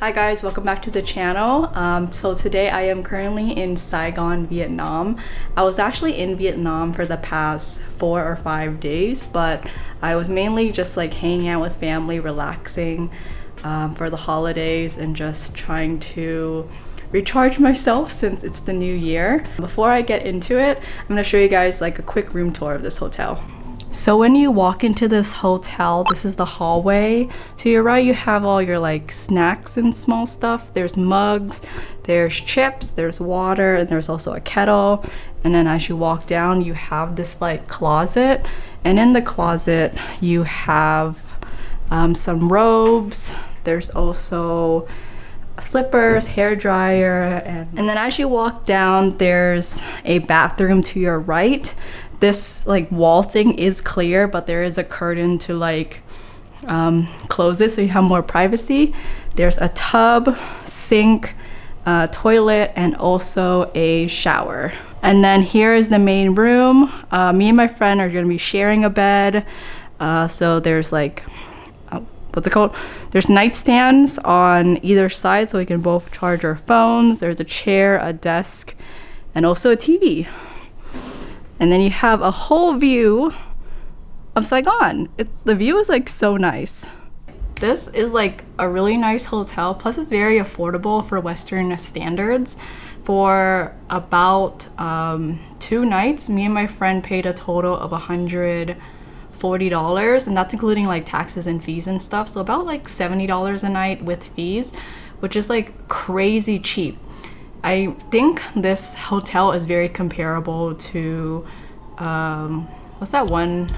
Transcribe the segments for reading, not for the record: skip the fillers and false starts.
Hi guys, welcome back to the channel. So today I am currently in Saigon, Vietnam. I was actually in Vietnam for the past 4 or 5 days, but I was mainly just like hanging out with family, relaxing for the holidays and just trying to recharge myself since it's the new year. Before I get into it, I'm gonna show you guys like a quick room tour of this hotel. So when you walk into this hotel, this is the hallway. To your right, you have all your like snacks and small stuff. There's mugs, there's chips, there's water, and there's also a kettle. And then as you walk down, you have this like closet. And in the closet, you have some robes. There's also slippers, hair dryer, and then as you walk down, there's a bathroom to your right. This like wall thing is clear, but there is a curtain to like close it so you have more privacy. There's a tub, sink, toilet, and also a shower. And then here is the main room. Me and my friend are gonna be sharing a bed. So there's like, what's it called? There's nightstands on either side so we can both charge our phones. There's a chair, a desk, and also a TV. And then you have a whole view of Saigon. The view is like so nice. This is like a really nice hotel, plus it's very affordable for Western standards. For about 2 nights, me and my friend paid a total of $140, and that's including like taxes and fees and stuff. So about like $70 a night with fees, which is like crazy cheap. I think this hotel is very comparable to, what's that one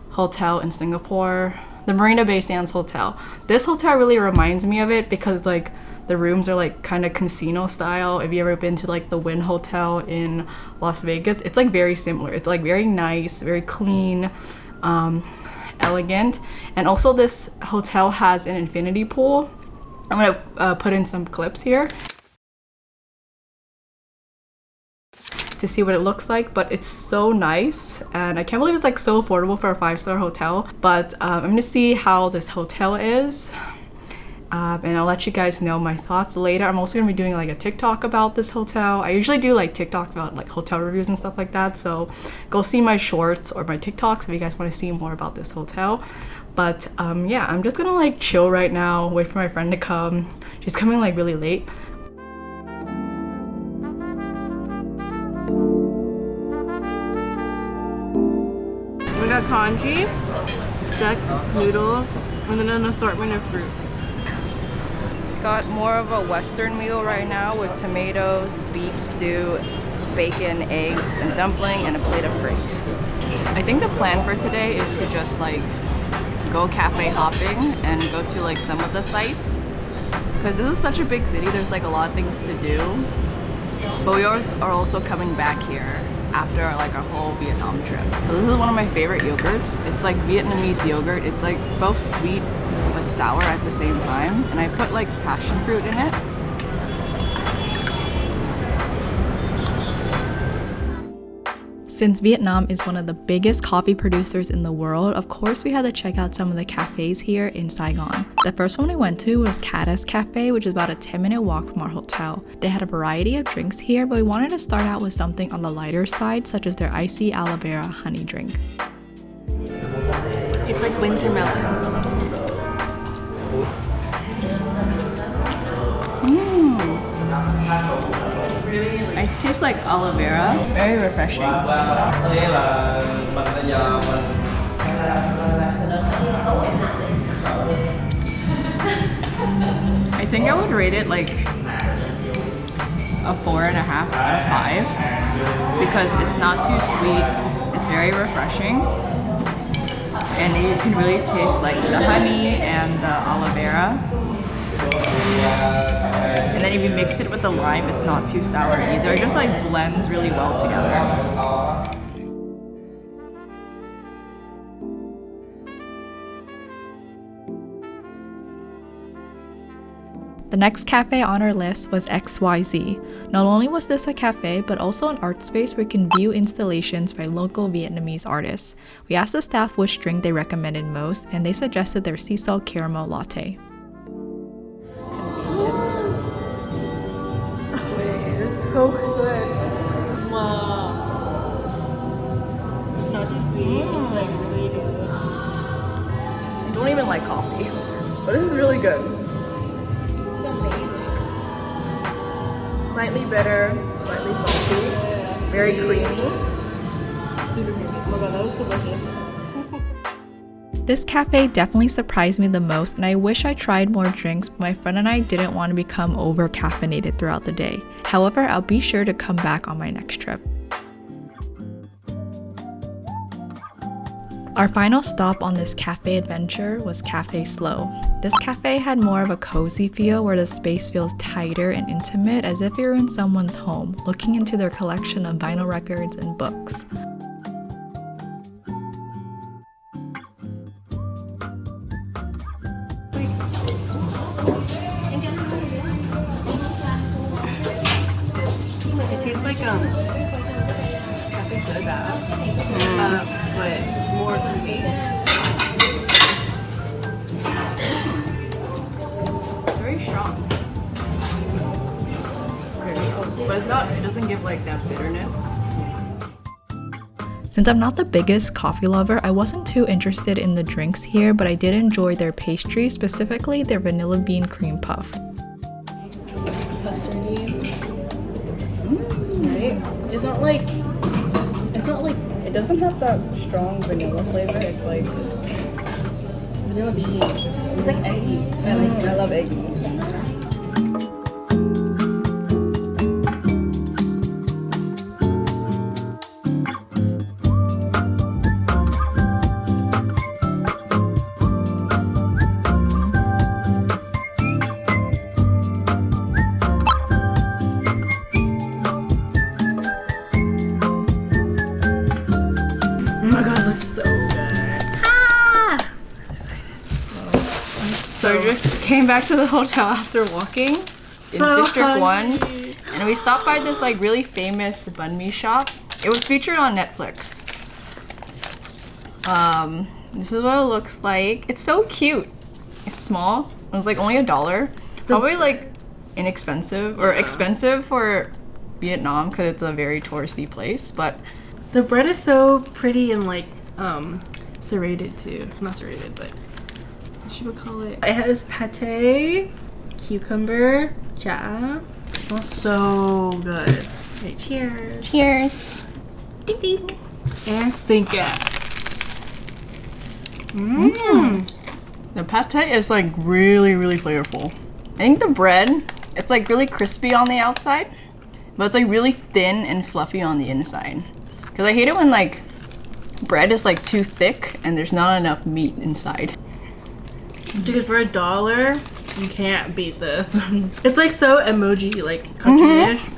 hotel in Singapore? The Marina Bay Sands Hotel. This hotel really reminds me of it because like the rooms are like kind of casino style. If you ever been to like the Wynn Hotel in Las Vegas, it's like very similar. It's like very nice, very clean, elegant. And also this hotel has an infinity pool. I'm gonna put in some clips here to see what it looks like, but it's so nice and I can't believe it's like so affordable for a 5-star hotel. But I'm gonna see how this hotel is and I'll let you guys know my thoughts later. I'm also gonna be doing like a TikTok about this hotel. I usually do like TikToks about like hotel reviews and stuff like that, so go see my shorts or my TikToks if you guys want to see more about this hotel. But yeah, I'm just gonna like chill right now, wait for my friend to come. She's coming like really late. We got congee, duck noodles, and then an assortment of fruit. Got more of a Western meal right now with tomatoes, beef stew, bacon, eggs, and dumpling, and a plate of fruit. I think the plan for today is to just like go cafe hopping and go to like some of the sites. Because this is such a big city, there's like a lot of things to do. But we are also coming back here after like our whole Vietnam trip. So this is one of my favorite yogurts. It's like Vietnamese yogurt. It's like both sweet but sour at the same time. And I put like passion fruit in it. Since Vietnam is one of the biggest coffee producers in the world, of course we had to check out some of the cafes here in Saigon. The first one we went to was Katana Cafe, which is about a 10-minute walk from our hotel. They had a variety of drinks here, but we wanted to start out with something on the lighter side, such as their icy aloe vera honey drink. It's like winter melon. It tastes like aloe vera, very refreshing. I think I would rate it like a 4.5 out of 5 because it's not too sweet, it's very refreshing, and you can really taste like the honey and the aloe vera. And then if you mix it with the lime, it's not too sour either. It just like blends really well together. The next cafe on our list was XYZ. Not only was this a cafe, but also an art space where you can view installations by local Vietnamese artists. We asked the staff which drink they recommended most, and they suggested their sea salt caramel latte. so good. Wow. It's not too sweet. It's like really good. I don't even like coffee, but this is really good. It's amazing. Slightly bitter, slightly salty, very creamy. Super creamy. Oh my god, that was delicious. This cafe definitely surprised me the most, and I wish I tried more drinks, but my friend and I didn't want to become over caffeinated throughout the day. However, I'll be sure to come back on my next trip. Our final stop on this cafe adventure was Cafe Slow. This cafe had more of a cozy feel where the space feels tighter and intimate, as if you're in someone's home, looking into their collection of vinyl records and books. It tastes like cafe soda, but more creamy. Very strong. But it's not, it doesn't give like that bitterness. Since I'm not the biggest coffee lover, I wasn't too interested in the drinks here, but I did enjoy their pastry, specifically their vanilla bean cream puff. Custardy. Right? It's not like, It doesn't have that strong vanilla flavor, it's like vanilla bean. It's like eggy. I love eggy. Oh my god, it looks so good. I'm excited. So we just came back to the hotel after walking in District 1, and we stopped by this like really famous Banh Mi shop. It was featured on Netflix. This is what it looks like. It's so cute. It's small. It was like only $1. Probably like inexpensive or expensive for Vietnam because it's a very touristy place, but The bread is so pretty and like serrated too. Not serrated, but what should we call it? It has pate, cucumber, cha. It smells so good. Okay, cheers. cheers. Ding ding. And sink it. The pate is like really, really flavorful. I think the bread, it's like really crispy on the outside, but it's like really thin and fluffy on the inside. Because I hate it when like bread is like too thick and there's not enough meat inside. Dude, for $1, you can't beat this. It's like so emoji, like cartoonish.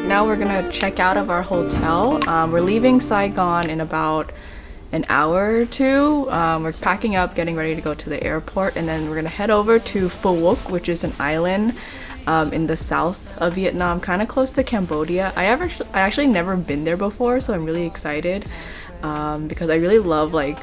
Now we're gonna check out of our hotel. We're leaving Saigon in about an hour or two. We're packing up, getting ready to go to the airport, and then we're gonna head over to Phu Quoc, which is an island in the south of Vietnam, kind of close to Cambodia. I actually never been there before, so I'm really excited because I really love like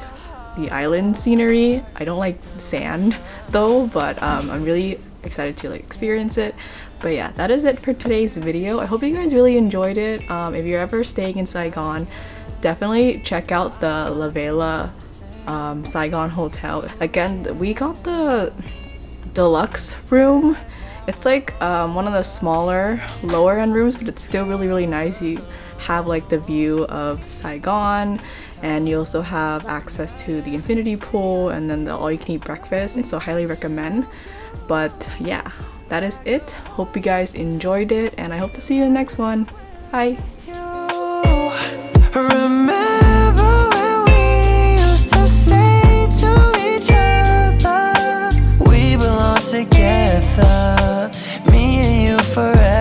the island scenery. I don't like sand though, but I'm really excited to like experience it. But yeah, that is it for today's video. I hope you guys really enjoyed it. If you're ever staying in Saigon, definitely check out the La Vela Saigon Hotel. Again, we got the deluxe room. It's like one of the smaller, lower end rooms, but it's still really, really nice. You have like the view of Saigon, and you also have access to the infinity pool and then the all-you-can-eat breakfast, so highly recommend. But yeah, that is it. Hope you guys enjoyed it, and I hope to see you in the next one. Bye! Remember when we used to say to each other, we belong together, me and you forever.